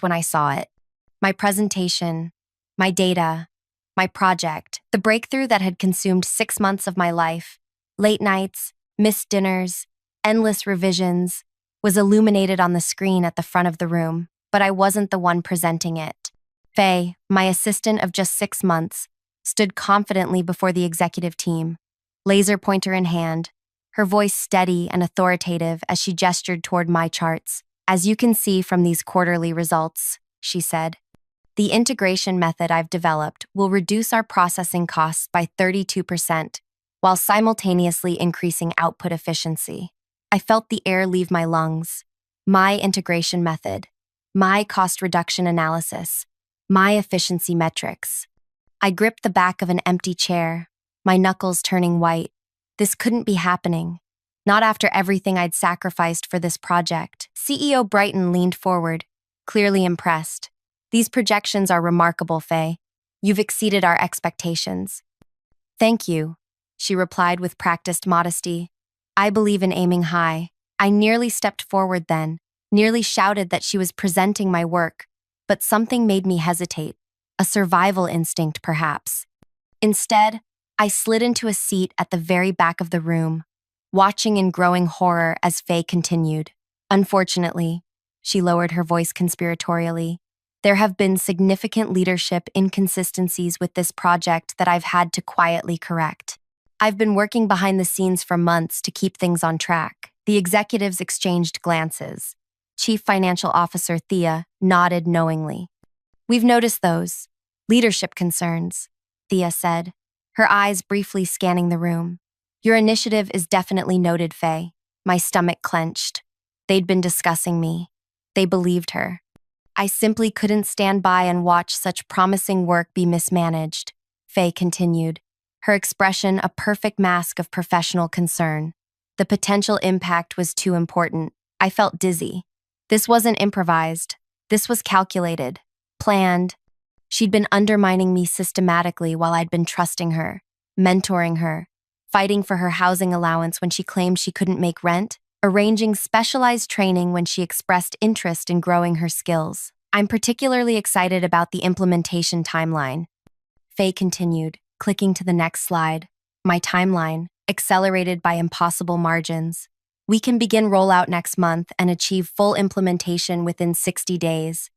goosebumps when I saw it. My presentation, my data, my project, the breakthrough that had consumed 6 months of my life, late nights, missed dinners, endless revisions, was illuminated on the screen at the front of the room, but I wasn't the one presenting it. Faye, my assistant of just 6 months, stood confidently before the executive team, laser pointer in hand, her voice steady and authoritative as she gestured toward my charts. As you can see from these quarterly results, she said, the integration method I've developed will reduce our processing costs by 32%, while simultaneously increasing output efficiency. I felt the air leave my lungs. My integration method, my cost reduction analysis, my efficiency metrics. I gripped the back of an empty chair, my knuckles turning white. This couldn't be happening. Not after everything I'd sacrificed for this project. CEO Brighton leaned forward, clearly impressed. These projections are remarkable, Faye. You've exceeded our expectations. Thank you, she replied with practiced modesty. I believe in aiming high. I nearly stepped forward then, nearly shouted that she was presenting my work, but something made me hesitate. A survival instinct, perhaps. Instead, I slid into a seat at the very back of the room, watching in growing horror as Faye continued. Unfortunately, she lowered her voice conspiratorially, there have been significant leadership inconsistencies with this project that I've had to quietly correct. I've been working behind the scenes for months to keep things on track. The executives exchanged glances. Chief Financial Officer Thea nodded knowingly. We've noticed those leadership concerns, Thea said, her eyes briefly scanning the room. Your initiative is definitely noted, Faye. My stomach clenched. They'd been discussing me. They believed her. I simply couldn't stand by and watch such promising work be mismanaged, Faye continued, her expression a perfect mask of professional concern. The potential impact was too important. I felt dizzy. This wasn't improvised. This was calculated, planned. She'd been undermining me systematically while I'd been trusting her, mentoring her, fighting for her housing allowance when she claimed she couldn't make rent, arranging specialized training when she expressed interest in growing her skills. I'm particularly excited about the implementation timeline, Faye continued, clicking to the next slide. My timeline, accelerated by impossible margins. We can begin rollout next month and achieve full implementation within 60 days.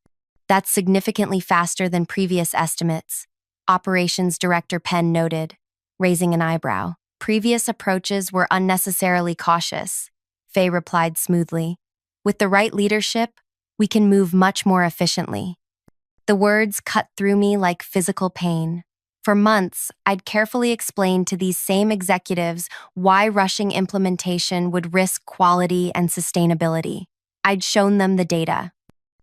That's significantly faster than previous estimates, Operations Director Penn noted, raising an eyebrow. Previous approaches were unnecessarily cautious, Faye replied smoothly. With the right leadership, we can move much more efficiently. The words cut through me like physical pain. For months, I'd carefully explained to these same executives why rushing implementation would risk quality and sustainability. I'd shown them the data.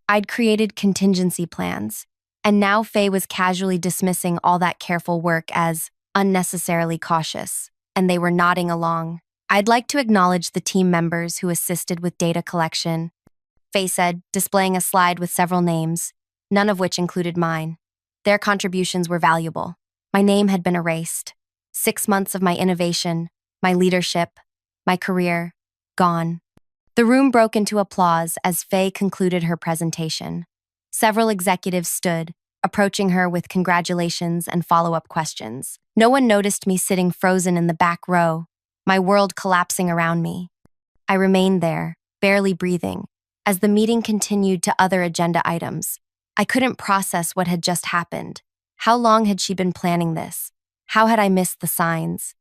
I'd created contingency plans, and now Faye was casually dismissing all that careful work as unnecessarily cautious, and they were nodding along. I'd like to acknowledge the team members who assisted with data collection, Faye said, displaying a slide with several names, none of which included mine. Their contributions were valuable. My name had been erased. 6 months of my innovation, my leadership, my career, gone. The room broke into applause as Faye concluded her presentation. Several executives stood, approaching her with congratulations and follow-up questions. No one noticed me sitting frozen in the back row, my world collapsing around me. I remained there, barely breathing, as the meeting continued to other agenda items. I couldn't process what had just happened. How long had she been planning this? How had I missed the signs?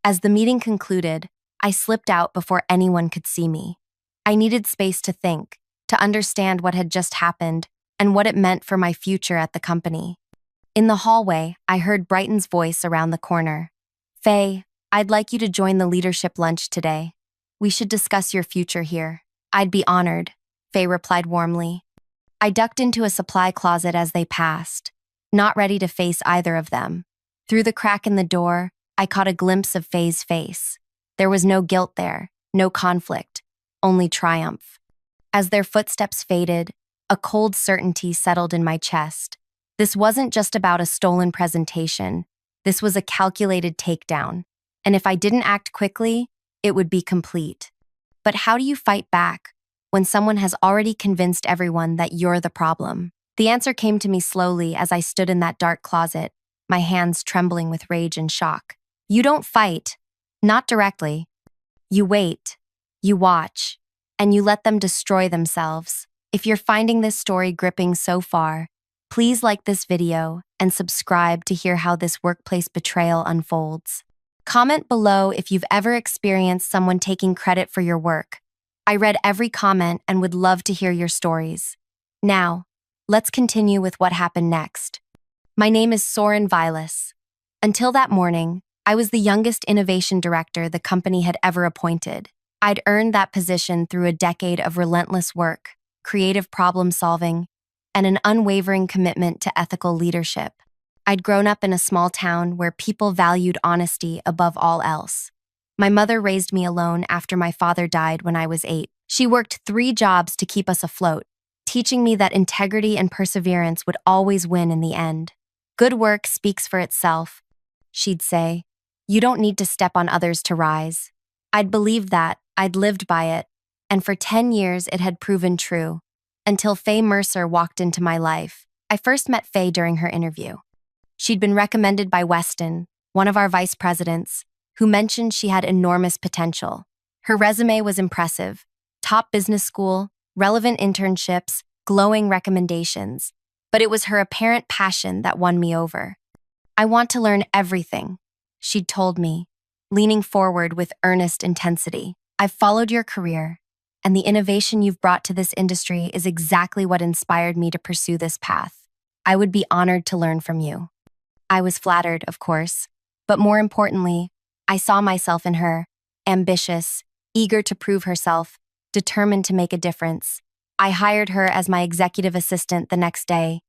As the meeting concluded, I slipped out before anyone could see me. I needed space to think, to understand what had just happened and what it meant for my future at the company. In the hallway, I heard Brighton's voice around the corner. Faye, I'd like you to join the leadership lunch today. We should discuss your future here. I'd be honored, Faye replied warmly. I ducked into a supply closet as they passed, not ready to face either of them. Through the crack in the door, I caught a glimpse of Faye's face. There was no guilt there, no conflict, only triumph. As their footsteps faded, a cold certainty settled in my chest. This wasn't just about a stolen presentation. This was a calculated takedown. And if I didn't act quickly, it would be complete. But how do you fight back when someone has already convinced everyone that you're the problem? The answer came to me slowly as I stood in that dark closet, my hands trembling with rage and shock. You don't fight. Not directly. You wait. You watch. And you let them destroy themselves. If you're finding this story gripping so far, please like this video and subscribe to hear how this workplace betrayal unfolds. Comment below if you've ever experienced someone taking credit for your work. I read every comment and would love to hear your stories. Now, let's continue with what happened next. My name is Soren Vilas. Until that morning, I was the youngest innovation director the company had ever appointed. I'd earned that position through a decade of relentless work, creative problem solving, and an unwavering commitment to ethical leadership. I'd grown up in a small town where people valued honesty above all else. My mother raised me alone after my father died when I was 8. She worked 3 jobs to keep us afloat, teaching me that integrity and perseverance would always win in the end. Good work speaks for itself, she'd say. You don't need to step on others to rise. I'd believed that, I'd lived by it, and for 10 years it had proven true, until Faye Mercer walked into my life. I first met Faye during her interview. She'd been recommended by Weston, one of our vice presidents, who mentioned she had enormous potential. Her resume was impressive: top business school, relevant internships, glowing recommendations. But it was her apparent passion that won me over. I want to learn everything, she'd told me, leaning forward with earnest intensity. I've followed your career, and the innovation you've brought to this industry is exactly what inspired me to pursue this path. I would be honored to learn from you. I was flattered, of course, but more importantly, I saw myself in her, ambitious, eager to prove herself, determined to make a difference. I hired her as my executive assistant the next day.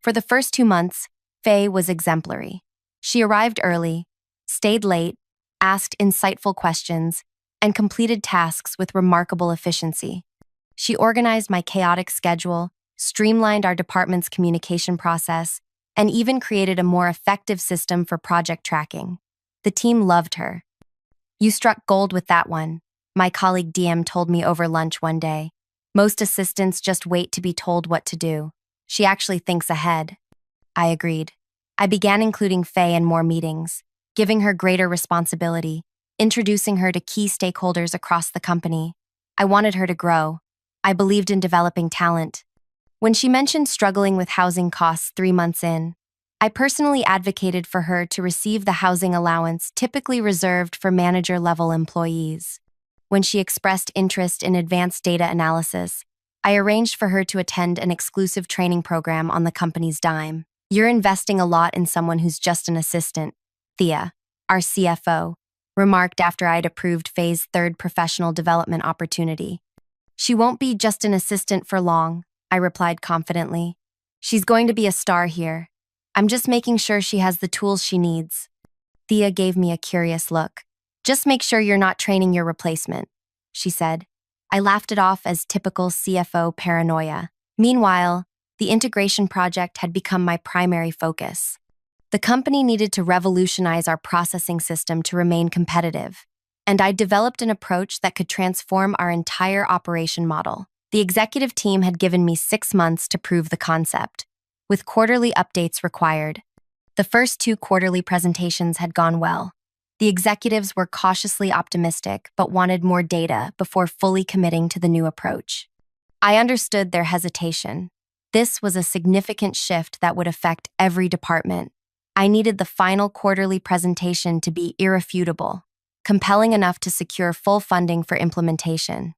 For the first 2 months, Faye was exemplary. She arrived early, stayed late, asked insightful questions, and completed tasks with remarkable efficiency. She organized my chaotic schedule, streamlined our department's communication process, and even created a more effective system for project tracking. The team loved her. You struck gold with that one, my colleague DM told me over lunch one day. Most assistants just wait to be told what to do. She actually thinks ahead. I agreed. I began including Faye in more meetings, giving her greater responsibility, introducing her to key stakeholders across the company. I wanted her to grow. I believed in developing talent. When she mentioned struggling with housing costs 3 months in, I personally advocated for her to receive the housing allowance typically reserved for manager-level employees. When she expressed interest in advanced data analysis, I arranged for her to attend an exclusive training program on the company's dime. You're investing a lot in someone who's just an assistant, Thea, our CFO, remarked after I'd approved Faye's 3rd professional development opportunity. She won't be just an assistant for long, I replied confidently. She's going to be a star here. I'm just making sure she has the tools she needs. Thea gave me a curious look. Just make sure you're not training your replacement, she said. I laughed it off as typical CFO paranoia. Meanwhile, the integration project had become my primary focus. The company needed to revolutionize our processing system to remain competitive, and I developed an approach that could transform our entire operation model. The executive team had given me 6 months to prove the concept, with quarterly updates required. The first 2 quarterly presentations had gone well. The executives were cautiously optimistic but wanted more data before fully committing to the new approach. I understood their hesitation. This was a significant shift that would affect every department. I needed the final quarterly presentation to be irrefutable, compelling enough to secure full funding for implementation.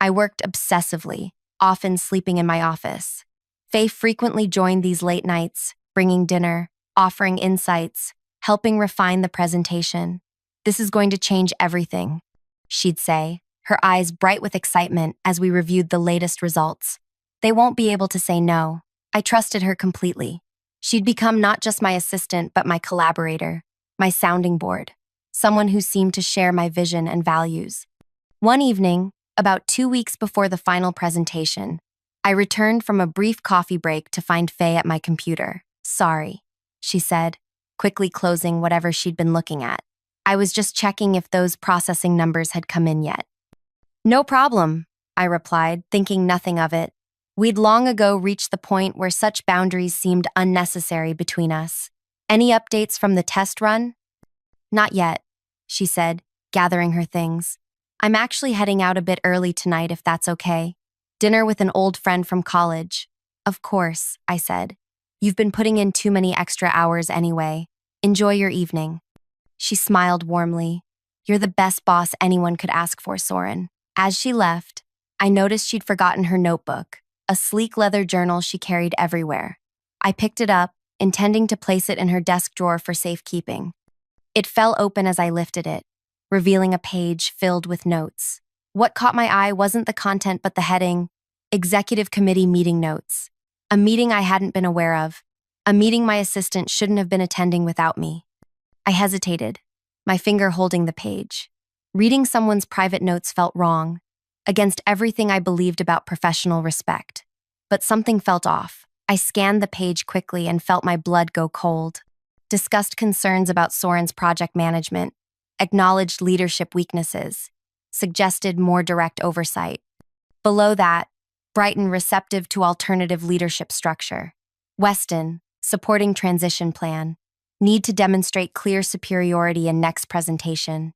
I worked obsessively, often sleeping in my office. Faye frequently joined these late nights, bringing dinner, offering insights, helping refine the presentation. This is going to change everything, she'd say, her eyes bright with excitement as we reviewed the latest results. They won't be able to say no. I trusted her completely. She'd become not just my assistant, but my collaborator, my sounding board, someone who seemed to share my vision and values. One evening, about 2 weeks before the final presentation, I returned from a brief coffee break to find Faye at my computer. Sorry, she said, quickly closing whatever she'd been looking at. I was just checking if those processing numbers had come in yet. No problem, I replied, thinking nothing of it. We'd long ago reached the point where such boundaries seemed unnecessary between us. Any updates from the test run? Not yet, she said, gathering her things. I'm actually heading out a bit early tonight if that's okay. Dinner with an old friend from college. Of course, I said. You've been putting in too many extra hours anyway. Enjoy your evening. She smiled warmly. You're the best boss anyone could ask for, Soren. As she left, I noticed she'd forgotten her notebook, a sleek leather journal she carried everywhere. I picked it up, intending to place it in her desk drawer for safekeeping. It fell open as I lifted it, revealing a page filled with notes. What caught my eye wasn't the content but the heading, Executive Committee Meeting Notes. A meeting I hadn't been aware of. A meeting my assistant shouldn't have been attending without me. I hesitated, my finger holding the page. Reading someone's private notes felt wrong, against everything I believed about professional respect. But something felt off. I scanned the page quickly and felt my blood go cold. Discussed concerns about Soren's project management, acknowledged leadership weaknesses, suggested more direct oversight. Below that, Brighton receptive to alternative leadership structure. Weston, supporting transition plan. Need to demonstrate clear superiority in next presentation.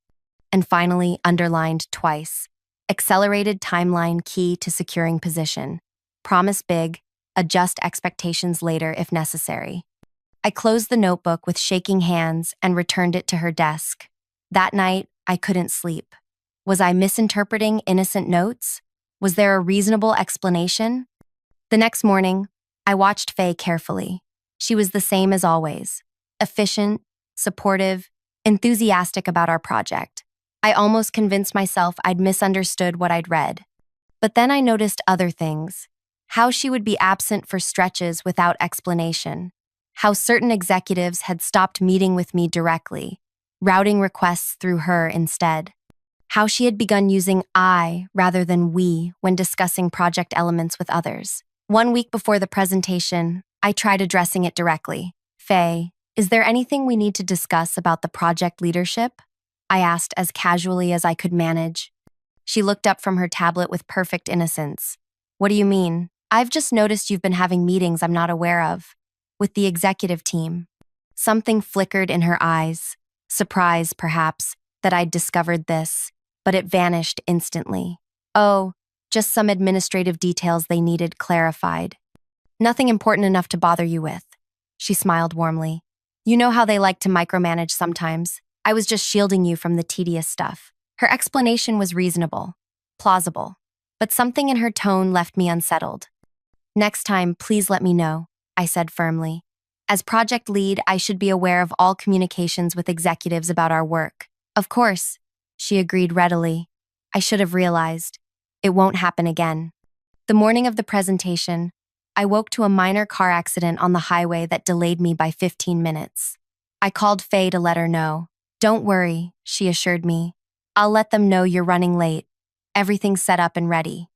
And finally, underlined twice. Accelerated timeline key to securing position. Promise big, adjust expectations later if necessary. I closed the notebook with shaking hands and returned it to her desk. That night, I couldn't sleep. Was I misinterpreting innocent notes? Was there a reasonable explanation? The next morning, I watched Faye carefully. She was the same as always. Efficient, supportive, enthusiastic about our project. I almost convinced myself I'd misunderstood what I'd read. But then I noticed other things. How she would be absent for stretches without explanation. How certain executives had stopped meeting with me directly, routing requests through her instead. How she had begun using I rather than we when discussing project elements with others. 1 week before the presentation, I tried addressing it directly. Faye, is there anything we need to discuss about the project leadership? I asked as casually as I could manage. She looked up from her tablet with perfect innocence. What do you mean? I've just noticed you've been having meetings I'm not aware of. With the executive team. Something flickered in her eyes. Surprise, perhaps, that I'd discovered this, but it vanished instantly. Oh, just some administrative details they needed clarified. Nothing important enough to bother you with. She smiled warmly. You know how they like to micromanage sometimes. I was just shielding you from the tedious stuff. Her explanation was reasonable, plausible, but something in her tone left me unsettled. Next time, please let me know, I said firmly. As project lead, I should be aware of all communications with executives about our work. Of course, she agreed readily. I should have realized. It won't happen again. The morning of the presentation, I woke to a minor car accident on the highway that delayed me by 15 minutes. I called Faye to let her know. Don't worry, she assured me. I'll let them know you're running late. Everything's set up and ready.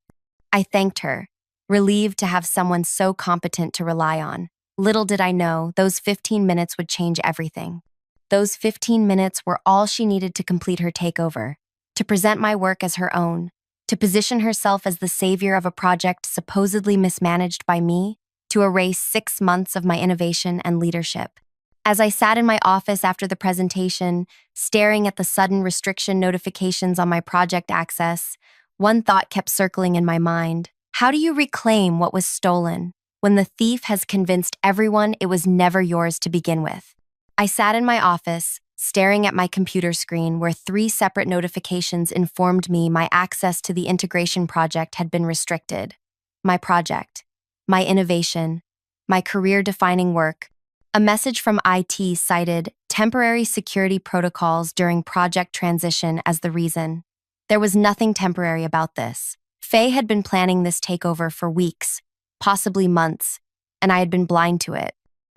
I thanked her, relieved to have someone so competent to rely on. Little did I know, those 15 minutes would change everything. Those 15 minutes were all she needed to complete her takeover, to present my work as her own, to position herself as the savior of a project supposedly mismanaged by me, to erase 6 months of my innovation and leadership. As I sat in my office after the presentation, staring at the sudden restriction notifications on my project access, one thought kept circling in my mind. How do you reclaim what was stolen when the thief has convinced everyone it was never yours to begin with? I sat in my office, staring at my computer screen where 3 separate notifications informed me my access to the integration project had been restricted. My project, my innovation, my career-defining work. A message from IT cited temporary security protocols during project transition as the reason. There was nothing temporary about this. Faye had been planning this takeover for weeks, possibly months, and I had been blind to it.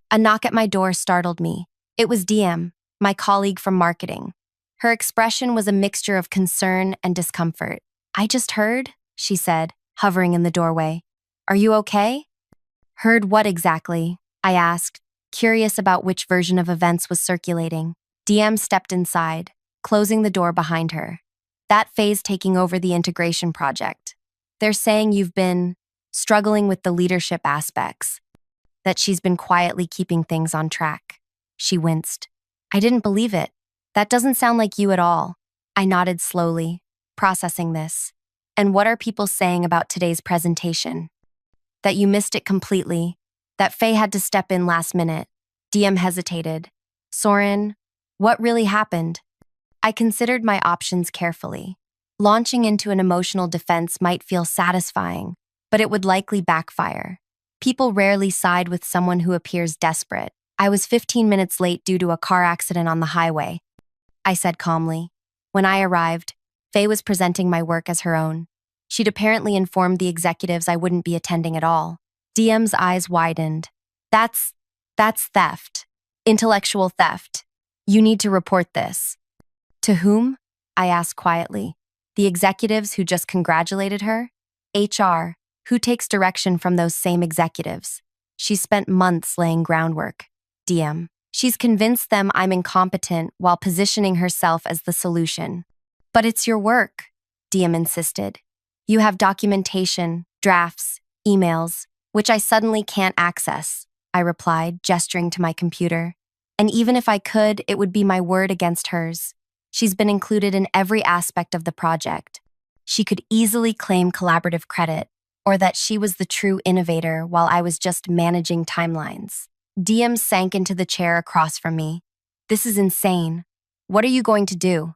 A knock at my door startled me. It was DM, my colleague from marketing. Her expression was a mixture of concern and discomfort. I just heard, she said, hovering in the doorway. Are you okay? Heard what exactly? I asked, curious about which version of events was circulating. DM stepped inside, closing the door behind her. That phase taking over the integration project. They're saying you've been struggling with the leadership aspects, that she's been quietly keeping things on track. She winced. I didn't believe it. That doesn't sound like you at all. I nodded slowly, processing this. And what are people saying about today's presentation? That you missed it completely, that Faye had to step in last minute. DM hesitated. Soren, what really happened? I considered my options carefully. Launching into an emotional defense might feel satisfying, but it would likely backfire. People rarely side with someone who appears desperate. I was 15 minutes late due to a car accident on the highway, I said calmly. When I arrived, Faye was presenting my work as her own. She'd apparently informed the executives I wouldn't be attending at all. DM's eyes widened. That's theft. Intellectual theft. You need to report this. To whom? I asked quietly. The executives who just congratulated her? HR, who takes direction from those same executives. She spent months laying groundwork. DM. She's convinced them I'm incompetent while positioning herself as the solution. But it's your work, DM insisted. You have documentation, drafts, emails, which I suddenly can't access, I replied, gesturing to my computer. And even if I could, it would be my word against hers. She's been included in every aspect of the project. She could easily claim collaborative credit, or that she was the true innovator while I was just managing timelines. DM sank into the chair across from me. This is insane. What are you going to do?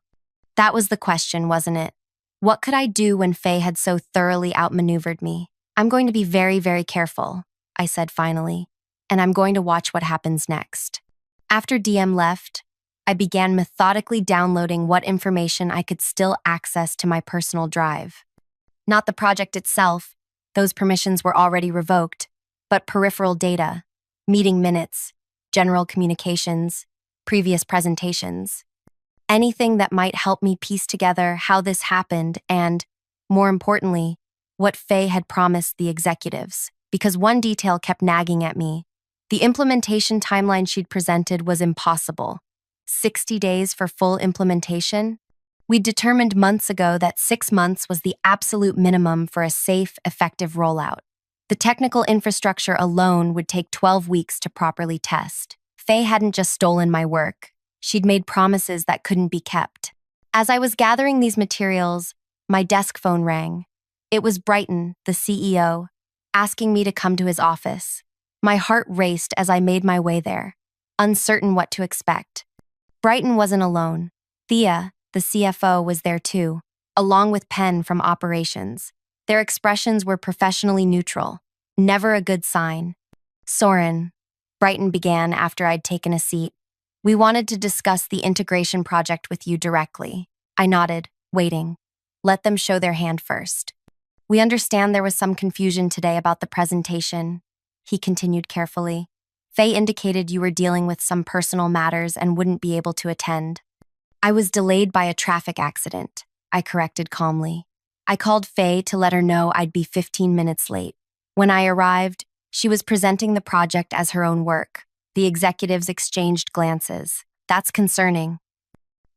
That was the question, wasn't it? What could I do when Faye had so thoroughly outmaneuvered me? I'm going to be very, very careful, I said finally, and I'm going to watch what happens next. After DM left, I began methodically downloading what information I could still access to my personal drive. Not the project itself, those permissions were already revoked, but peripheral data, meeting minutes, general communications, previous presentations. Anything that might help me piece together how this happened and, more importantly, what Faye had promised the executives, because one detail kept nagging at me. The implementation timeline she'd presented was impossible. 60 days for full implementation? We'd determined months ago that 6 months was the absolute minimum for a safe, effective rollout. The technical infrastructure alone would take 12 weeks to properly test. Faye hadn't just stolen my work. She'd made promises that couldn't be kept. As I was gathering these materials, my desk phone rang. It was Brighton, the CEO, asking me to come to his office. My heart raced as I made my way there, uncertain what to expect. Brighton wasn't alone. Thea, the CFO, was there too, along with Penn from operations. Their expressions were professionally neutral, never a good sign. Soren, Brighton began after I'd taken a seat. We wanted to discuss the integration project with you directly. I nodded, waiting. Let them show their hand first. We understand there was some confusion today about the presentation, he continued carefully. Faye indicated you were dealing with some personal matters and wouldn't be able to attend. I was delayed by a traffic accident, I corrected calmly. I called Faye to let her know I'd be 15 minutes late. When I arrived, she was presenting the project as her own work. The executives exchanged glances. That's concerning,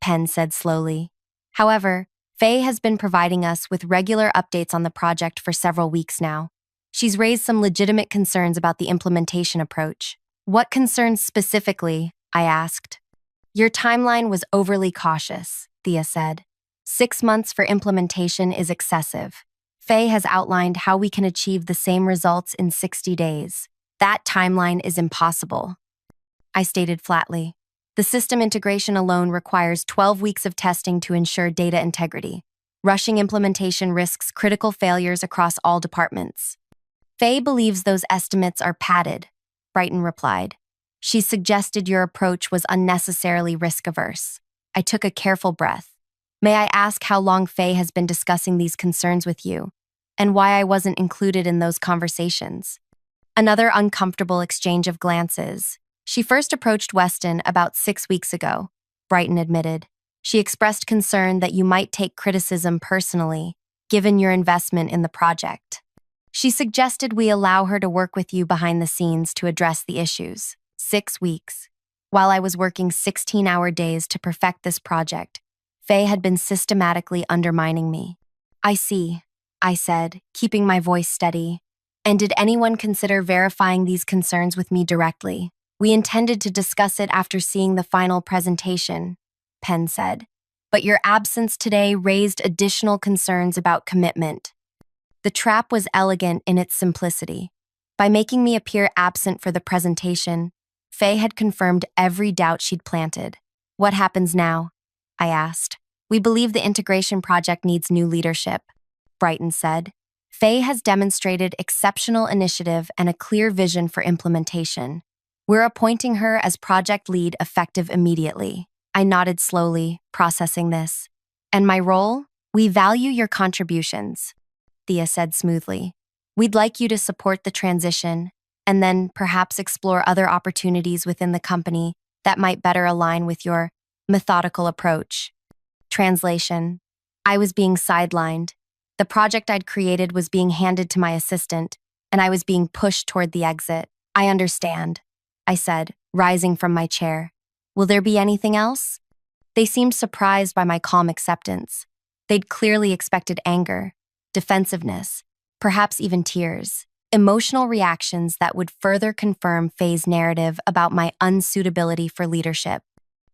Penn said slowly. However, Faye has been providing us with regular updates on the project for several weeks now. She's raised some legitimate concerns about the implementation approach. What concerns specifically? I asked. Your timeline was overly cautious, Thea said. 6 months for implementation is excessive. Faye has outlined how we can achieve the same results in 60 days. That timeline is impossible, I stated flatly. The system integration alone requires 12 weeks of testing to ensure data integrity. Rushing implementation risks critical failures across all departments. Faye believes those estimates are padded, Brighton replied. She suggested your approach was unnecessarily risk-averse. I took a careful breath. May I ask how long Faye has been discussing these concerns with you, and why I wasn't included in those conversations? Another uncomfortable exchange of glances. She first approached Weston about 6 weeks ago, Brighton admitted. She expressed concern that you might take criticism personally, given your investment in the project. She suggested we allow her to work with you behind the scenes to address the issues. 6 weeks. While I was working 16-hour days to perfect this project, Faye had been systematically undermining me. I see. I said, keeping my voice steady. And did anyone consider verifying these concerns with me directly? We intended to discuss it after seeing the final presentation, Penn said. But your absence today raised additional concerns about commitment. The trap was elegant in its simplicity. By making me appear absent for the presentation, Faye had confirmed every doubt she'd planted. What happens now? I asked. We believe the integration project needs new leadership, Brighton said. Faye has demonstrated exceptional initiative and a clear vision for implementation. We're appointing her as project lead effective immediately. I nodded slowly, processing this. And my role? We value your contributions, Thea said smoothly. We'd like you to support the transition, and then perhaps explore other opportunities within the company that might better align with your methodical approach. Translation. I was being sidelined. The project I'd created was being handed to my assistant, and I was being pushed toward the exit. I understand, I said, rising from my chair. Will there be anything else? They seemed surprised by my calm acceptance. They'd clearly expected anger, defensiveness, perhaps even tears, emotional reactions that would further confirm Faye's narrative about my unsuitability for leadership.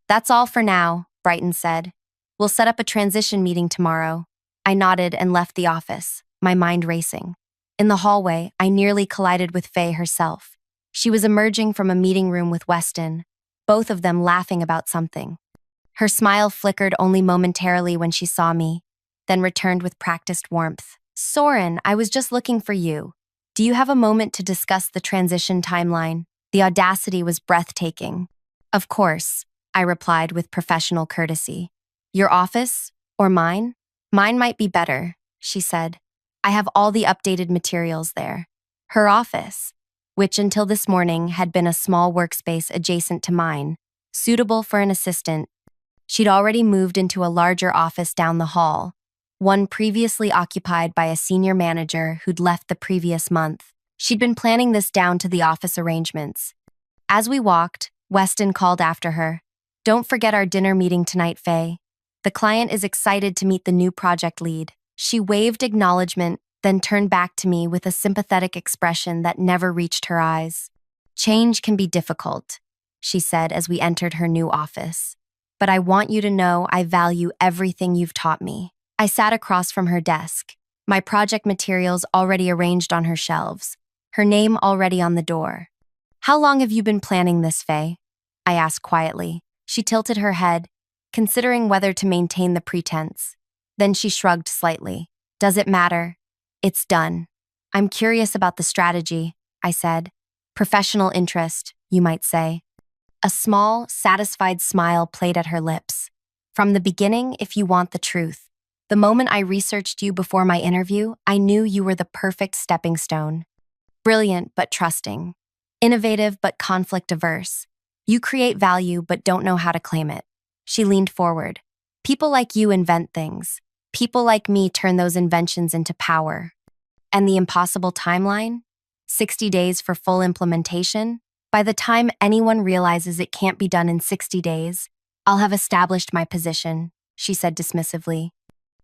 That's all for now, Brighton said. We'll set up a transition meeting tomorrow. I nodded and left the office, my mind racing. In the hallway, I nearly collided with Faye herself. She was emerging from a meeting room with Weston, both of them laughing about something. Her smile flickered only momentarily when she saw me, then returned with practiced warmth. Soren, I was just looking for you. Do you have a moment to discuss the transition timeline? The audacity was breathtaking. Of course, I replied with professional courtesy. Your office? Or mine? Mine might be better, she said. I have all the updated materials there. Her office, which until this morning had been a small workspace adjacent to mine, suitable for an assistant. She'd already moved into a larger office down the hall, one previously occupied by a senior manager who'd left the previous month. She'd been planning this down to the office arrangements. As we walked, Weston called after her. Don't forget our dinner meeting tonight, Faye. The client is excited to meet the new project lead. She waved acknowledgement, then turned back to me with a sympathetic expression that never reached her eyes. Change can be difficult, she said as we entered her new office. But I want you to know I value everything you've taught me. I sat across from her desk, my project materials already arranged on her shelves, her name already on the door. How long have you been planning this, Faye? I asked quietly. She tilted her head, considering whether to maintain the pretense. Then she shrugged slightly. Does it matter? It's done. I'm curious about the strategy, I said. Professional interest, you might say. A small, satisfied smile played at her lips. From the beginning, if you want the truth. The moment I researched you before my interview, I knew you were the perfect stepping stone. Brilliant but trusting. Innovative but conflict-averse. You create value but don't know how to claim it. She leaned forward. People like you invent things. People like me turn those inventions into power. And the impossible timeline? 60 days for full implementation? By the time anyone realizes it can't be done in 60 days, I'll have established my position, she said dismissively.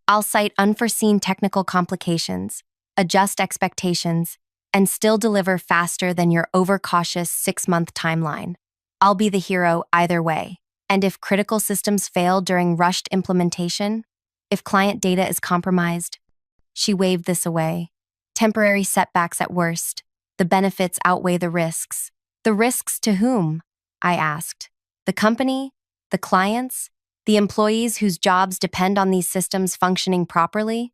I'll cite unforeseen technical complications, adjust expectations, and still deliver faster than your overcautious 6-month timeline. I'll be the hero either way. And if critical systems fail during rushed implementation, if client data is compromised, she waved this away. Temporary setbacks at worst. The benefits outweigh the risks. The risks to whom? I asked. The company? The clients? The employees whose jobs depend on these systems functioning properly?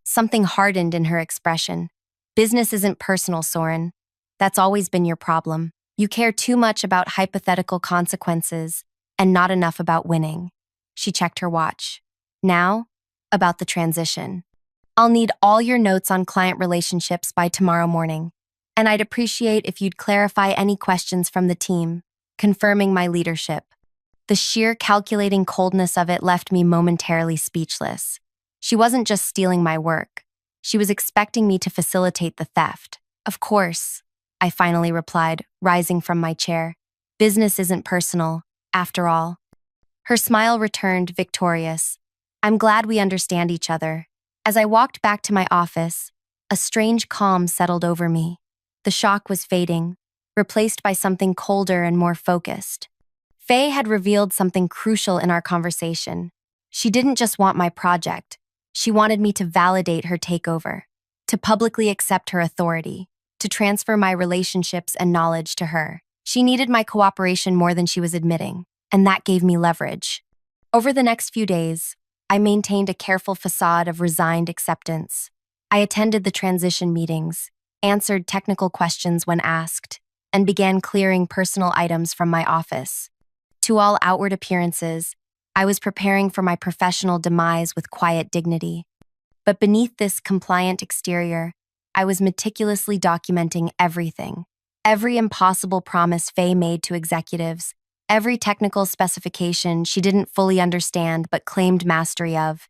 Something hardened in her expression. Business isn't personal, Soren. That's always been your problem. You care too much about hypothetical consequences and not enough about winning. She checked her watch. Now, about the transition. I'll need all your notes on client relationships by tomorrow morning, and I'd appreciate if you'd clarify any questions from the team, confirming my leadership. The sheer calculating coldness of it left me momentarily speechless. She wasn't just stealing my work. She was expecting me to facilitate the theft. Of course, I finally replied, rising from my chair. Business isn't personal, after all. Her smile returned victorious. I'm glad we understand each other. As I walked back to my office, a strange calm settled over me. The shock was fading, replaced by something colder and more focused. Faye had revealed something crucial in our conversation. She didn't just want my project. She wanted me to validate her takeover, to publicly accept her authority, to transfer my relationships and knowledge to her. She needed my cooperation more than she was admitting, and that gave me leverage. Over the next few days, I maintained a careful facade of resigned acceptance. I attended the transition meetings, answered technical questions when asked, and began clearing personal items from my office. To all outward appearances, I was preparing for my professional demise with quiet dignity. But beneath this compliant exterior, I was meticulously documenting everything. Every impossible promise Faye made to executives, every technical specification she didn't fully understand but claimed mastery of,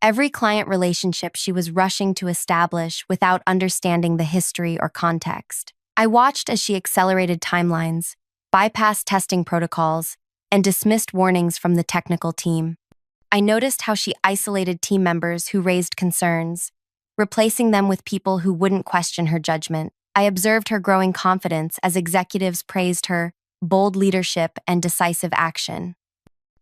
every client relationship she was rushing to establish without understanding the history or context. I watched as she accelerated timelines, bypassed testing protocols, and dismissed warnings from the technical team. I noticed how she isolated team members who raised concerns, replacing them with people who wouldn't question her judgment. I observed her growing confidence as executives praised her bold leadership and decisive action.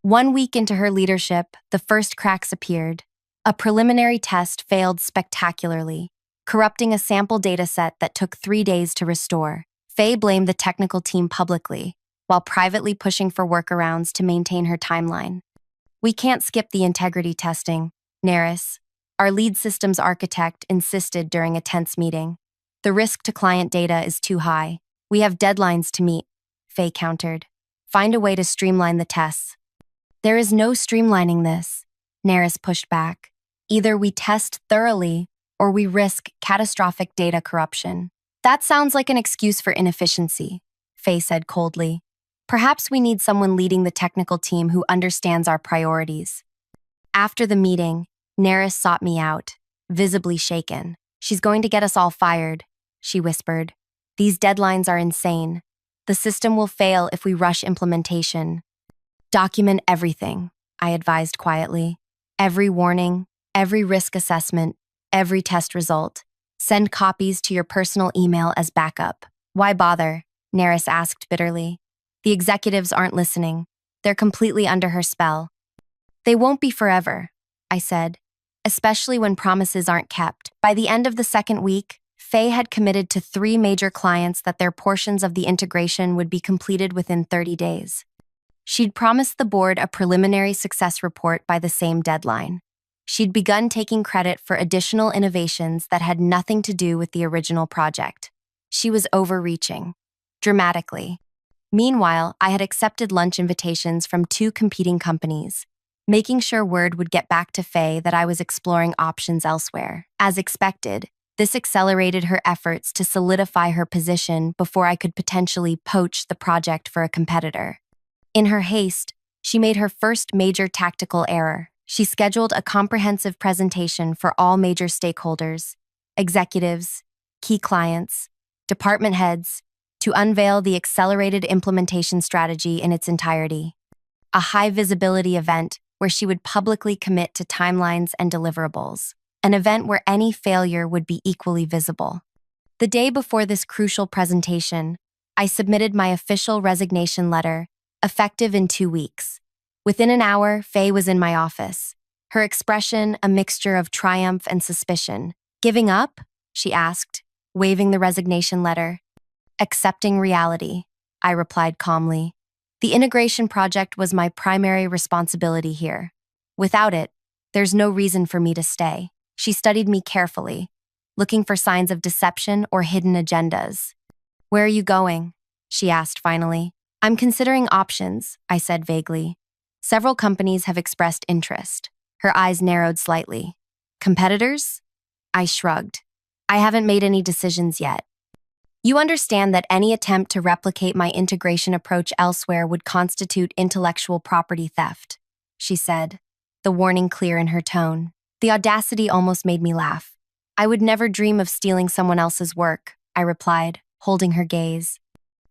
1 week into her leadership, the first cracks appeared. A preliminary test failed spectacularly, corrupting a sample dataset that took 3 days to restore. Faye blamed the technical team publicly, while privately pushing for workarounds to maintain her timeline. "We can't skip the integrity testing," Naris, our lead systems architect, insisted during a tense meeting. "The risk to client data is too high. We have deadlines to meet," Faye countered. "Find a way to streamline the tests." "There is no streamlining this," Naris pushed back. "Either we test thoroughly or we risk catastrophic data corruption." "That sounds like an excuse for inefficiency," Faye said coldly. "Perhaps we need someone leading the technical team who understands our priorities." After the meeting, Naris sought me out, visibly shaken. "She's going to get us all fired," she whispered. "These deadlines are insane. The system will fail if we rush implementation." "Document everything," I advised quietly. "Every warning, every risk assessment, every test result. Send copies to your personal email as backup." "Why bother?" Naris asked bitterly. "The executives aren't listening. They're completely under her spell." "They won't be forever," I said, "especially when promises aren't kept." By the end of the second week, Faye had committed to 3 major clients that their portions of the integration would be completed within 30 days. She'd promised the board a preliminary success report by the same deadline. She'd begun taking credit for additional innovations that had nothing to do with the original project. She was overreaching, dramatically. Meanwhile, I had accepted lunch invitations from 2 competing companies, making sure word would get back to Faye that I was exploring options elsewhere. As expected, this accelerated her efforts to solidify her position before I could potentially poach the project for a competitor. In her haste, she made her first major tactical error. She scheduled a comprehensive presentation for all major stakeholders, executives, key clients, department heads, to unveil the accelerated implementation strategy in its entirety. A high-visibility event where she would publicly commit to timelines and deliverables. An event where any failure would be equally visible. The day before this crucial presentation, I submitted my official resignation letter, effective in 2 weeks. Within an hour, Faye was in my office, her expression a mixture of triumph and suspicion. "Giving up?" she asked, waving the resignation letter. "Accepting reality," I replied calmly. The integration project was my primary responsibility here. Without it, there's no reason for me to stay. She studied me carefully, looking for signs of deception or hidden agendas. "Where are you going?" she asked finally. "I'm considering options," I said vaguely. "Several companies have expressed interest." Her eyes narrowed slightly. "Competitors?" I shrugged. "I haven't made any decisions yet." "You understand that any attempt to replicate my integration approach elsewhere would constitute intellectual property theft," she said, the warning clear in her tone. The audacity almost made me laugh. "I would never dream of stealing someone else's work," I replied, holding her gaze.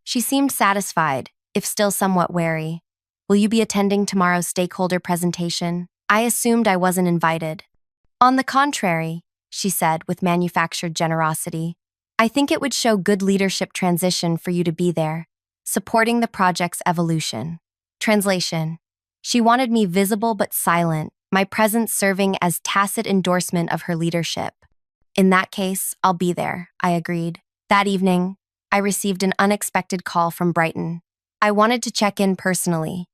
She seemed satisfied, if still somewhat wary. "Will you be attending tomorrow's stakeholder presentation?" I assumed I wasn't invited. On the contrary, she said with manufactured generosity, I think it would show good leadership transition for you to be there, supporting the project's evolution. Translation. She wanted me visible but silent, my presence serving as tacit endorsement of her leadership. In that case, I'll be there, I agreed. That evening, I received an unexpected call from Brighton. I wanted to check in personally,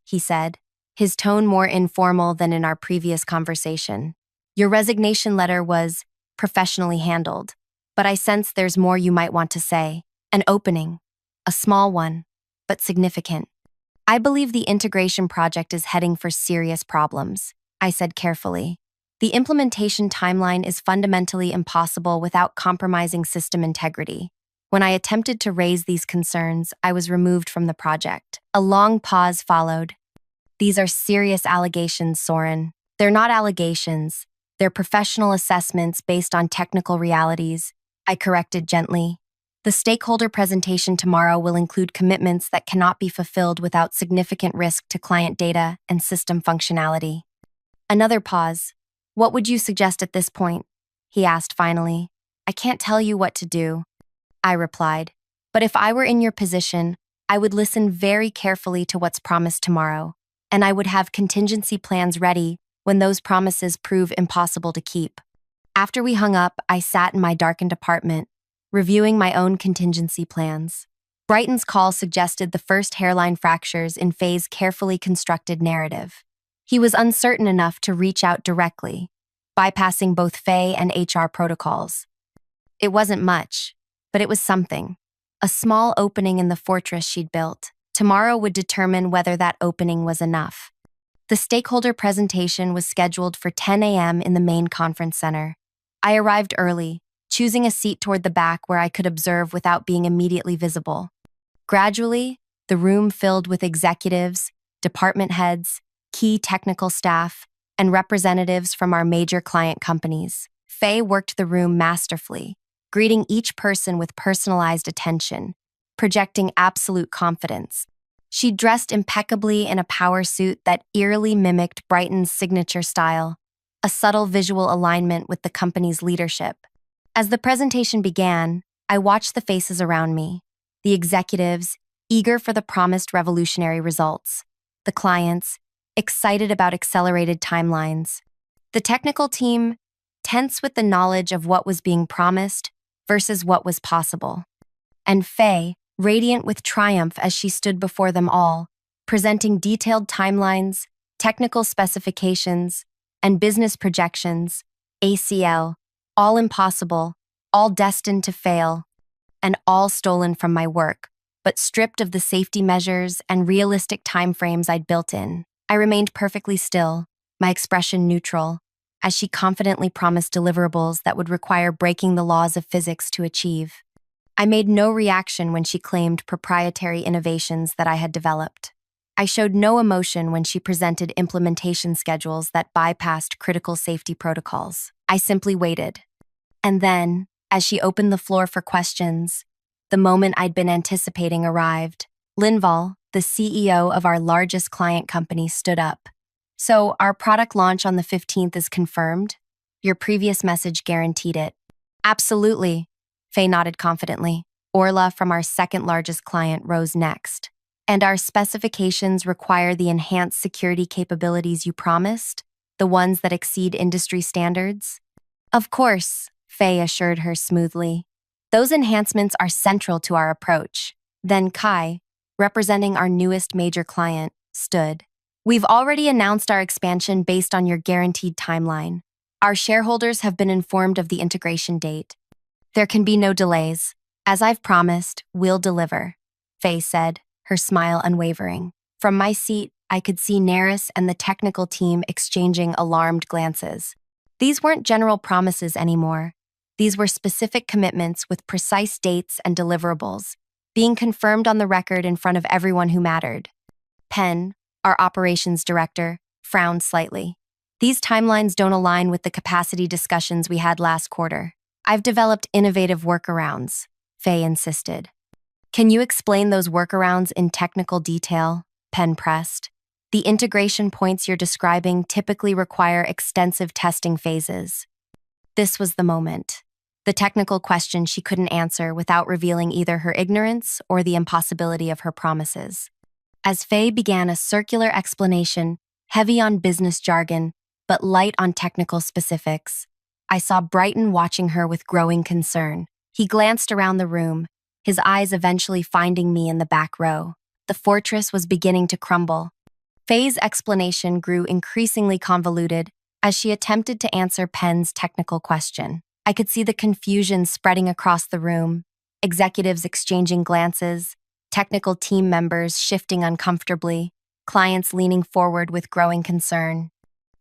he said, his tone more informal than in our previous conversation. Your resignation letter was professionally handled, but I sense there's more you might want to say. An opening, a small one, but significant. I believe the integration project is heading for serious problems, I said carefully. The implementation timeline is fundamentally impossible without compromising system integrity. When I attempted to raise these concerns, I was removed from the project. A long pause followed. These are serious allegations, Soren. They're not allegations. They're professional assessments based on technical realities, I corrected gently. The stakeholder presentation tomorrow will include commitments that cannot be fulfilled without significant risk to client data and system functionality. Another pause. What would you suggest at this point? He asked finally. I can't tell you what to do, I replied. But if I were in your position, I would listen very carefully to what's promised tomorrow, and I would have contingency plans ready when those promises prove impossible to keep. After we hung up, I sat in my darkened apartment, reviewing my own contingency plans. Brighton's call suggested the first hairline fractures in Faye's carefully constructed narrative. He was uncertain enough to reach out directly, bypassing both Faye and HR protocols. It wasn't much, but it was something. A small opening in the fortress she'd built. Tomorrow would determine whether that opening was enough. The stakeholder presentation was scheduled for 10 a.m. in the main conference center. I arrived early, choosing a seat toward the back where I could observe without being immediately visible. Gradually, the room filled with executives, department heads, key technical staff, and representatives from our major client companies. Faye worked the room masterfully, greeting each person with personalized attention, projecting absolute confidence. She dressed impeccably in a power suit that eerily mimicked Brighton's signature style, a subtle visual alignment with the company's leadership. As the presentation began, I watched the faces around me, the executives, eager for the promised revolutionary results, the clients, excited about accelerated timelines, the technical team, tense with the knowledge of what was being promised versus what was possible, and Faye, radiant with triumph as she stood before them all, presenting detailed timelines, technical specifications, and business projections, ACL, all impossible, all destined to fail, and all stolen from my work, but stripped of the safety measures and realistic timeframes I'd built in. I remained perfectly still, my expression neutral, as she confidently promised deliverables that would require breaking the laws of physics to achieve. I made no reaction when she claimed proprietary innovations that I had developed. I showed no emotion when she presented implementation schedules that bypassed critical safety protocols. I simply waited. And then, as she opened the floor for questions, the moment I'd been anticipating arrived. Linval, the CEO of our largest client company, stood up. So, our product launch on the 15th is confirmed? Your previous message guaranteed it. Absolutely, Faye nodded confidently. Orla from our second largest client rose next. And our specifications require the enhanced security capabilities you promised? The ones that exceed industry standards? Of course, Faye assured her smoothly. Those enhancements are central to our approach. Then Kai, representing our newest major client, stood. We've already announced our expansion based on your guaranteed timeline. Our shareholders have been informed of the integration date. There can be no delays. As I've promised, we'll deliver, Faye said, her smile unwavering. From my seat, I could see Neris and the technical team exchanging alarmed glances. These weren't general promises anymore. These were specific commitments with precise dates and deliverables, being confirmed on the record in front of everyone who mattered. Penn, our operations director, frowned slightly. These timelines don't align with the capacity discussions we had last quarter. I've developed innovative workarounds, Faye insisted. Can you explain those workarounds in technical detail? Penn pressed. The integration points you're describing typically require extensive testing phases. This was the moment. The technical question she couldn't answer without revealing either her ignorance or the impossibility of her promises. As Faye began a circular explanation, heavy on business jargon, but light on technical specifics, I saw Brighton watching her with growing concern. He glanced around the room, his eyes eventually finding me in the back row. The fortress was beginning to crumble. Faye's explanation grew increasingly convoluted as she attempted to answer Penn's technical question. I could see the confusion spreading across the room, executives exchanging glances, technical team members shifting uncomfortably, clients leaning forward with growing concern.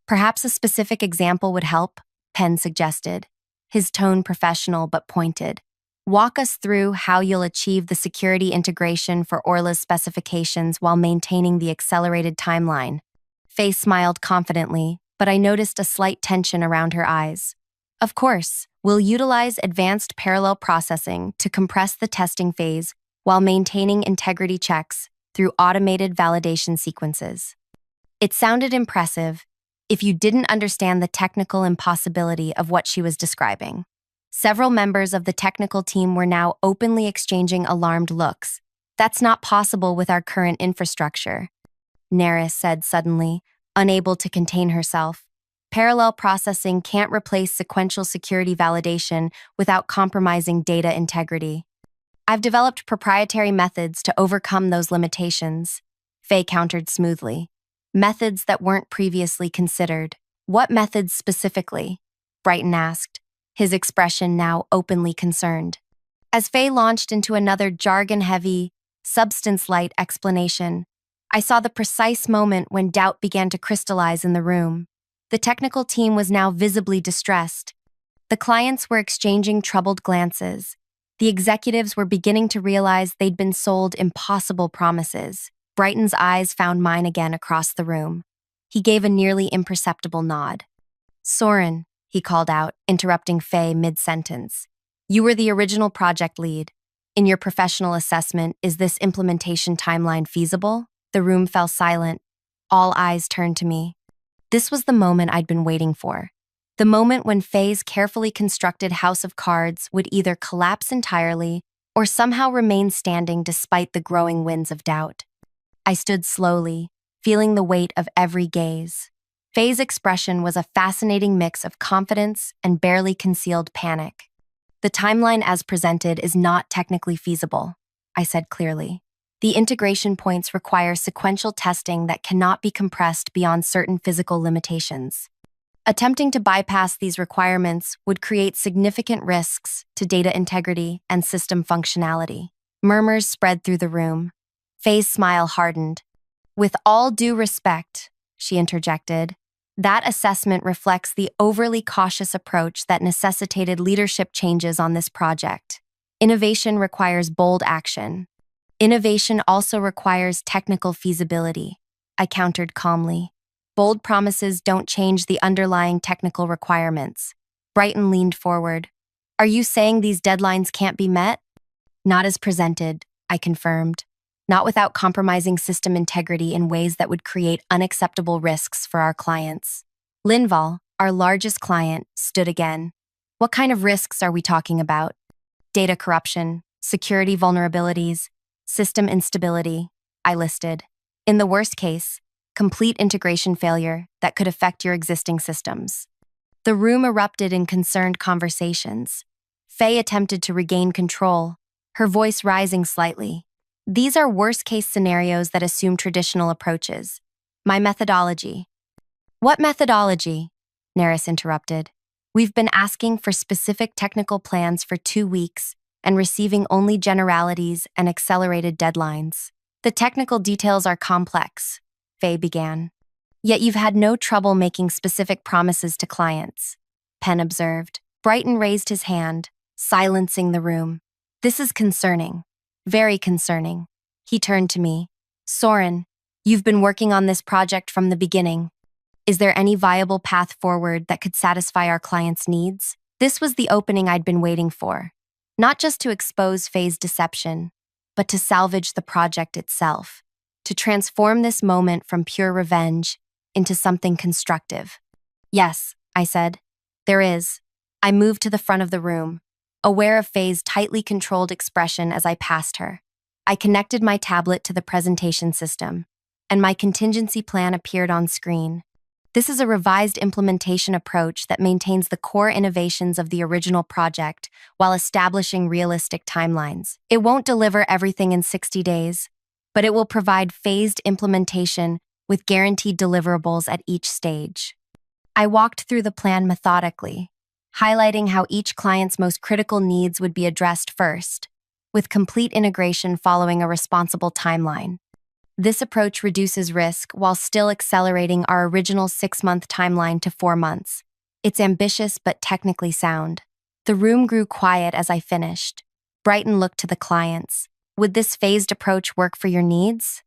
Perhaps a specific example would help, Penn suggested, his tone professional but pointed. Walk us through how you'll achieve the security integration for Orla's specifications while maintaining the accelerated timeline. Faye smiled confidently, but I noticed a slight tension around her eyes. Of course, we'll utilize advanced parallel processing to compress the testing phase while maintaining integrity checks through automated validation sequences. It sounded impressive if you didn't understand the technical impossibility of what she was describing. Several members of the technical team were now openly exchanging alarmed looks. That's not possible with our current infrastructure, Neris said suddenly, unable to contain herself. Parallel processing can't replace sequential security validation without compromising data integrity. I've developed proprietary methods to overcome those limitations, Faye countered smoothly. Methods that weren't previously considered. What methods specifically? Brighton asked, his expression now openly concerned. As Faye launched into another jargon-heavy, substance-light explanation, I saw the precise moment when doubt began to crystallize in the room. The technical team was now visibly distressed. The clients were exchanging troubled glances. The executives were beginning to realize they'd been sold impossible promises. Brighton's eyes found mine again across the room. He gave a nearly imperceptible nod. Soren, he called out, interrupting Faye mid-sentence. You were the original project lead. In your professional assessment, is this implementation timeline feasible? The room fell silent. All eyes turned to me. This was the moment I'd been waiting for. The moment when Faye's carefully constructed house of cards would either collapse entirely or somehow remain standing despite the growing winds of doubt. I stood slowly, feeling the weight of every gaze. Faye's expression was a fascinating mix of confidence and barely concealed panic. The timeline as presented is not technically feasible, I said clearly. The integration points require sequential testing that cannot be compressed beyond certain physical limitations. Attempting to bypass these requirements would create significant risks to data integrity and system functionality. Murmurs spread through the room. Faye's smile hardened. With all due respect, she interjected, that assessment reflects the overly cautious approach that necessitated leadership changes on this project. Innovation requires bold action. Innovation also requires technical feasibility, I countered calmly. Bold promises don't change the underlying technical requirements. Brighton leaned forward. Are you saying these deadlines can't be met? Not as presented, I confirmed. Not without compromising system integrity in ways that would create unacceptable risks for our clients. Linval, our largest client, stood again. What kind of risks are we talking about? Data corruption, security vulnerabilities, system instability, I listed. In the worst case, complete integration failure that could affect your existing systems. The room erupted in concerned conversations. Faye attempted to regain control, her voice rising slightly. These are worst-case scenarios that assume traditional approaches. My methodology. What methodology? Neris interrupted. We've been asking for specific technical plans for 2 weeks and receiving only generalities and accelerated deadlines. The technical details are complex, Faye began. Yet you've had no trouble making specific promises to clients, Penn observed. Brighton raised his hand, silencing the room. This is concerning. Very concerning. He turned to me. Soren, you've been working on this project from the beginning. Is there any viable path forward that could satisfy our clients' needs? This was the opening I'd been waiting for. Not just to expose Faye's deception, but to salvage the project itself. to transform this moment from pure revenge into something constructive. Yes, I said. There is. I moved to the front of the room, aware of Faye's tightly controlled expression as I passed her. I connected my tablet to the presentation system, and my contingency plan appeared on screen. This is a revised implementation approach that maintains the core innovations of the original project while establishing realistic timelines. It won't deliver everything in 60 days, but it will provide phased implementation with guaranteed deliverables at each stage. I walked through the plan methodically, highlighting how each client's most critical needs would be addressed first, with complete integration following a responsible timeline. This approach reduces risk while still accelerating our original 6-month timeline to 4 months. It's ambitious but technically sound. The room grew quiet as I finished. Brighton looked to the clients. Would this phased approach work for your needs?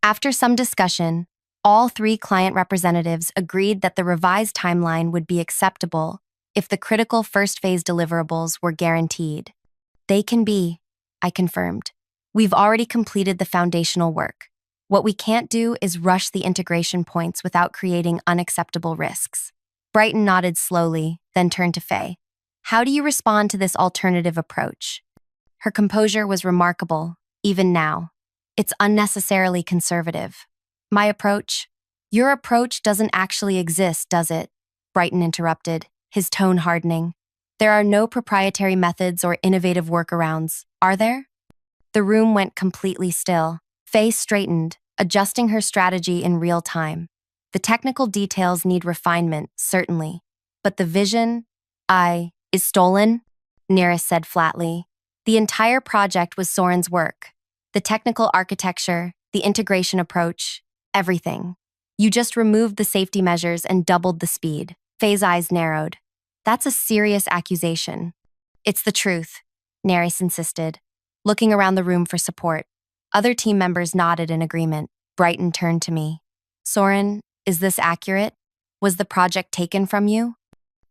After some discussion, all 3 client representatives agreed that the revised timeline would be acceptable if the critical first phase deliverables were guaranteed. They can be, I confirmed. We've already completed the foundational work. What we can't do is rush the integration points without creating unacceptable risks. Brighton nodded slowly, then turned to Faye. How do you respond to this alternative approach? Her composure was remarkable, even now. It's unnecessarily conservative. My approach? Your approach doesn't actually exist, does it? Brighton interrupted, his tone hardening. There are no proprietary methods or innovative workarounds, are there? The room went completely still. Faye straightened, adjusting her strategy in real time. The technical details need refinement, certainly. But the vision, is stolen? Nearest said flatly. The entire project was Soren's work. The technical architecture, the integration approach, everything. You just removed the safety measures and doubled the speed. Faye's eyes narrowed. That's a serious accusation. It's the truth, Neris insisted, looking around the room for support. Other team members nodded in agreement. Brighton turned to me. Soren, is this accurate? Was the project taken from you?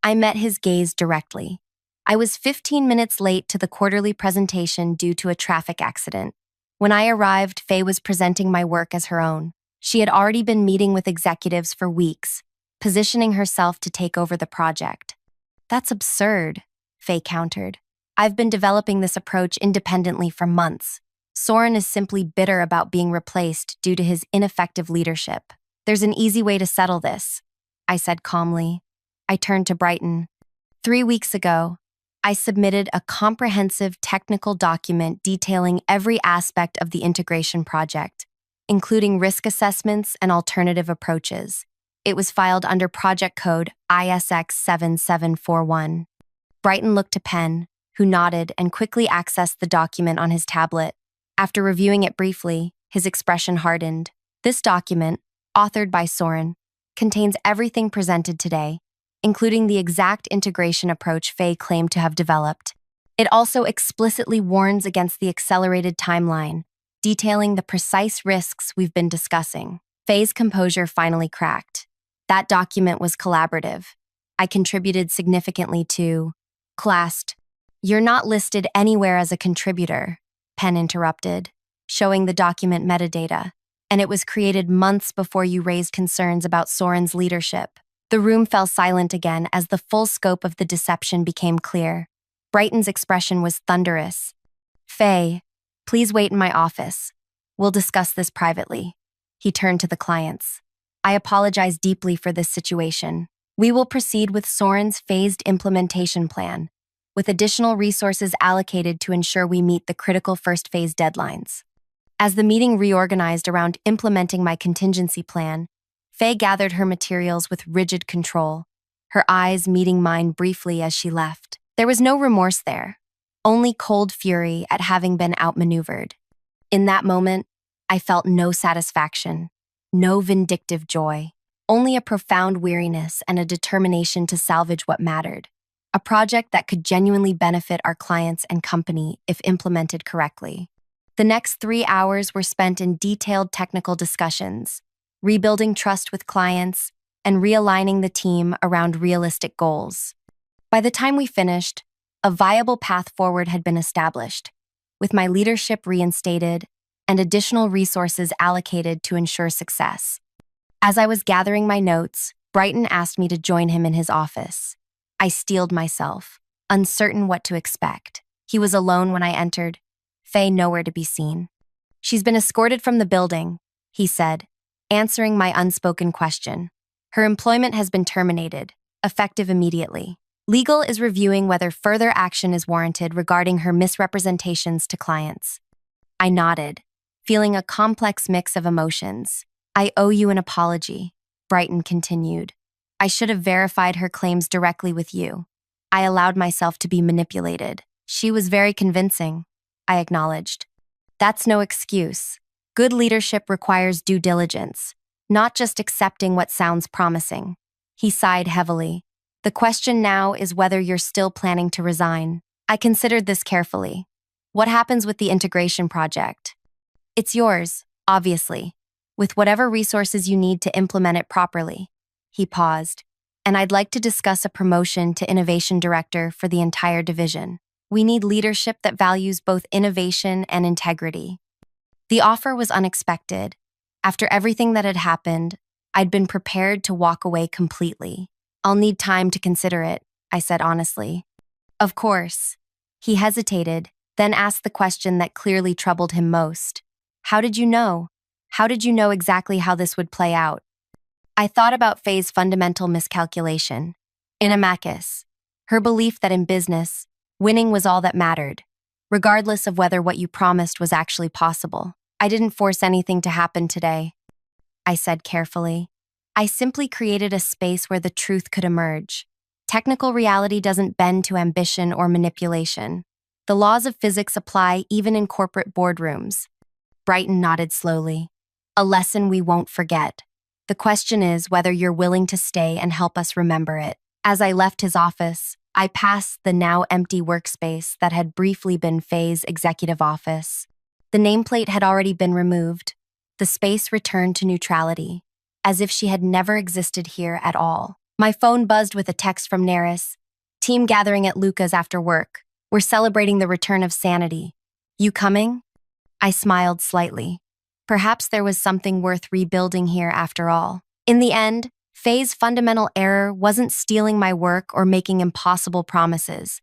I met his gaze directly. I was 15 minutes late to the quarterly presentation due to a traffic accident. When I arrived, Faye was presenting my work as her own. She had already been meeting with executives for weeks, positioning herself to take over the project. That's absurd, Faye countered. I've been developing this approach independently for months. Soren is simply bitter about being replaced due to his ineffective leadership. There's an easy way to settle this, I said calmly. I turned to Brighton. 3 weeks ago, I submitted a comprehensive technical document detailing every aspect of the integration project, including risk assessments and alternative approaches. It was filed under project code ISX 7741. Brighton looked to Penn, who nodded and quickly accessed the document on his tablet. After reviewing it briefly, his expression hardened. This document, authored by Soren, contains everything presented today, including the exact integration approach Faye claimed to have developed. It also explicitly warns against the accelerated timeline, detailing the precise risks we've been discussing. Faye's composure finally cracked. That document was collaborative. I contributed significantly to Classed. You're not listed anywhere as a contributor, Penn interrupted, showing the document metadata, and it was created months before you raised concerns about Soren's leadership. The room fell silent again as the full scope of the deception became clear. Brighton's expression was thunderous. Faye, please wait in my office. We'll discuss this privately. He turned to the clients. I apologize deeply for this situation. We will proceed with Soren's phased implementation plan, with additional resources allocated to ensure we meet the critical first phase deadlines. As the meeting reorganized around implementing my contingency plan, Faye gathered her materials with rigid control, her eyes meeting mine briefly as she left. There was no remorse there, only cold fury at having been outmaneuvered. In that moment, I felt no satisfaction, no vindictive joy, only a profound weariness and a determination to salvage what mattered. A project that could genuinely benefit our clients and company if implemented correctly. The next 3 hours were spent in detailed technical discussions, rebuilding trust with clients, and realigning the team around realistic goals. By the time we finished, a viable path forward had been established, with my leadership reinstated and additional resources allocated to ensure success. As I was gathering my notes, Brighton asked me to join him in his office. I steeled myself, uncertain what to expect. He was alone when I entered, Faye nowhere to be seen. "She's been escorted from the building," he said, answering my unspoken question. "Her employment has been terminated, effective immediately. Legal is reviewing whether further action is warranted regarding her misrepresentations to clients." I nodded, feeling a complex mix of emotions. "I owe you an apology," Brighton continued. "I should have verified her claims directly with you. I allowed myself to be manipulated." "She was very convincing," I acknowledged. "That's no excuse. Good leadership requires due diligence, not just accepting what sounds promising." He sighed heavily. "The question now is whether you're still planning to resign." I considered this carefully. "What happens with the integration project?" "It's yours, obviously, with whatever resources you need to implement it properly." He paused. "And I'd like to discuss a promotion to innovation director for the entire division. We need leadership that values both innovation and integrity." The offer was unexpected. After everything that had happened, I'd been prepared to walk away completely. "I'll need time to consider it," I said honestly. "Of course." He hesitated, then asked the question that clearly troubled him most. "How did you know? How did you know exactly how this would play out?" I thought about Faye's fundamental miscalculation. Inimakis, her belief that in business, winning was all that mattered, regardless of whether what you promised was actually possible. "I didn't force anything to happen today," I said carefully. "I simply created a space where the truth could emerge. Technical reality doesn't bend to ambition or manipulation. The laws of physics apply even in corporate boardrooms." Brighton nodded slowly. "A lesson we won't forget. The question is whether you're willing to stay and help us remember it." As I left his office, I passed the now empty workspace that had briefly been Faye's executive office. The nameplate had already been removed. The space returned to neutrality, as if she had never existed here at all. My phone buzzed with a text from Neris. "Team gathering at Luca's after work. We're celebrating the return of sanity. You coming?" I smiled slightly. Perhaps there was something worth rebuilding here after all. In the end, Faye's fundamental error wasn't stealing my work or making impossible promises.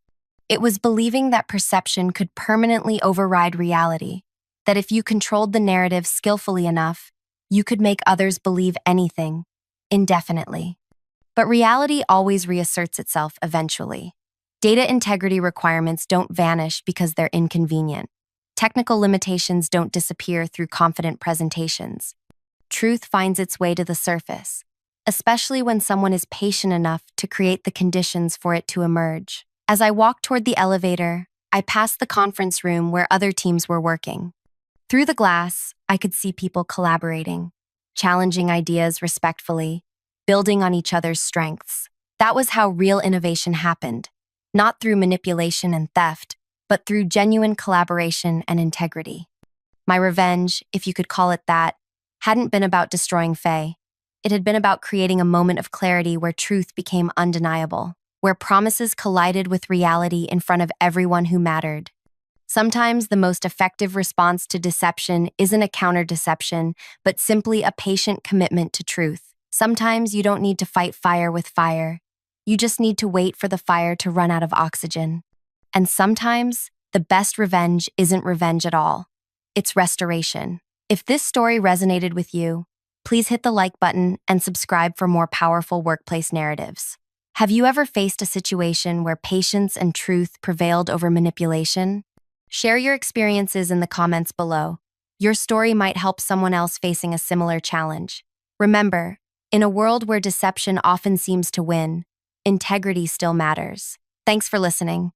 It was believing that perception could permanently override reality, that if you controlled the narrative skillfully enough, you could make others believe anything, indefinitely. But reality always reasserts itself eventually. Data integrity requirements don't vanish because they're inconvenient. Technical limitations don't disappear through confident presentations. Truth finds its way to the surface, especially when someone is patient enough to create the conditions for it to emerge. As I walked toward the elevator, I passed the conference room where other teams were working. Through the glass, I could see people collaborating, challenging ideas respectfully, building on each other's strengths. That was how real innovation happened, not through manipulation and theft, but through genuine collaboration and integrity. My revenge, if you could call it that, hadn't been about destroying Faye. It had been about creating a moment of clarity where truth became undeniable, where promises collided with reality in front of everyone who mattered. Sometimes the most effective response to deception isn't a counter-deception, but simply a patient commitment to truth. Sometimes you don't need to fight fire with fire. You just need to wait for the fire to run out of oxygen. And sometimes, the best revenge isn't revenge at all. It's restoration. If this story resonated with you, please hit the like button and subscribe for more powerful workplace narratives. Have you ever faced a situation where patience and truth prevailed over manipulation? Share your experiences in the comments below. Your story might help someone else facing a similar challenge. Remember, in a world where deception often seems to win, integrity still matters. Thanks for listening.